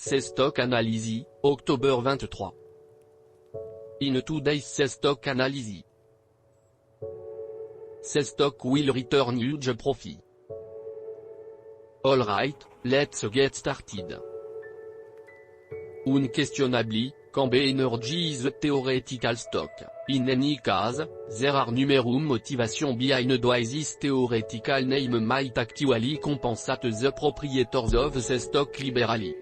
CStock Analysis, October 23. In today's CStock Analysis, CStock will return huge profit. Alright, let's get started. Unquestionably, Cambe Energy is a theoretical stock. In any case, there are numerous motivations behind why this theoretical name might actually compensate the proprietors of the stock liberally.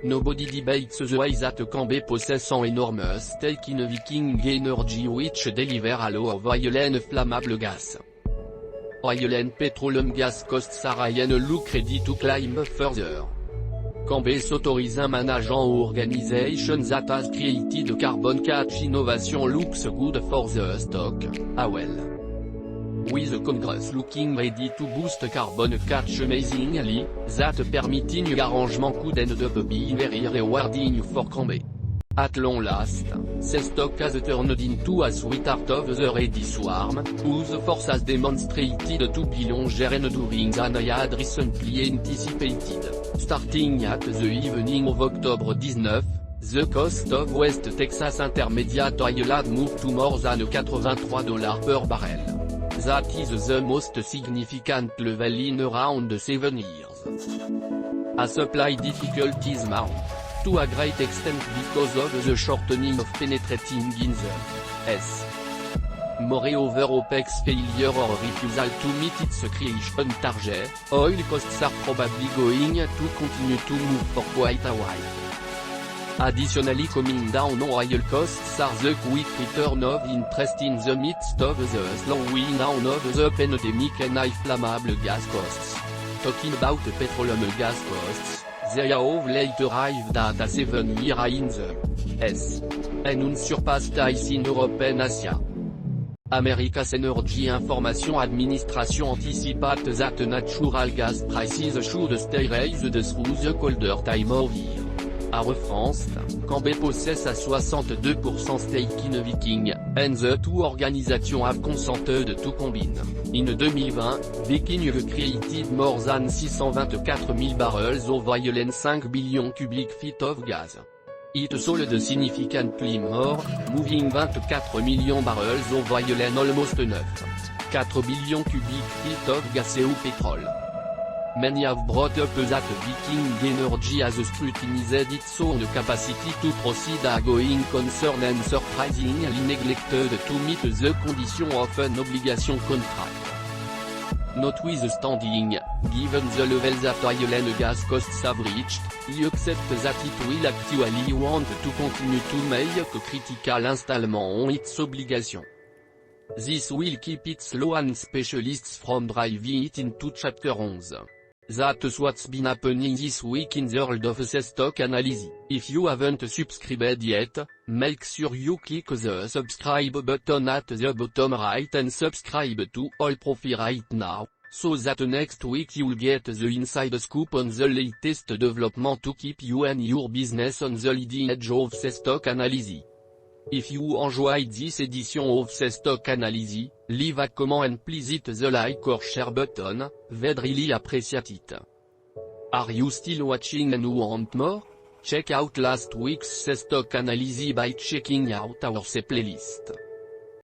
Nobody debates the way that Cambe possesses an enormous stake in Viking Energy which deliver a lot of oil and flammable gas. Oil and petroleum gas costs are high and look ready to climb further. Cambe s'autorise un management organization that has created carbon catch innovation looks good for the stock, well. With the Congress looking ready to boost carbon catch amazingly, that permitting arrangement could end up being very rewarding for Cambe. At long last, the stock has turned into a sweetheart of the ready swarm, whose force has demonstrated to be longer and during than I had recently anticipated. Starting at the evening of October 19, the cost of West Texas Intermediate oil had moved to more than $83 per barrel. That is the most significant level in around 7 years. A supply difficulties mount, to a great extent because of the shortening of penetrating in the S. Moreover, OPEC's failure or refusal to meet its creation target, oil costs are probably going to continue to move for quite a while. Additionally, coming down on oil costs are the quick return of interest in the midst of the slowing down of the pandemic and high flammable gas costs. Talking about petroleum gas costs, they have later arrived at a 7-year high in the S. and unsurpassed highs in Europe and Asia. America's Energy Information Administration anticipates that natural gas prices should stay raised through the colder time of year. A referenced, Cambe possesses a 62% stake in Viking, and the two organizations have consented to combine. In 2020, Viking created more than 624,000 barrels of oil and 5 billion cubic feet of gas. It sold significantly more, moving 24 million barrels of oil and almost 4 billion cubic feet of gas ou petrol. Many have brought up that Viking Energy has scrutinized its own capacity to proceed a going concern and surprisingly neglected to meet the conditions of an obligation contract. Notwithstanding, given the level that oil and gas costs have reached, he accepts that it will actually want to continue to make a critical installment on its obligation. This will keep its low and specialists from driving it into Chapter 11. That's what's been happening this week in the world of the stock analysis. If you haven't subscribed yet, make sure you click the subscribe button at the bottom right and subscribe to All Profi right now, so that next week you'll get the inside scoop on the latest development to keep you and your business on the leading edge of the stock analysis. If you enjoyed this edition of the stock analysis, leave a comment and please hit the like or share button, we'd really appreciate it. Are you still watching and want more? Check out last week's stock analysis by checking out our playlist.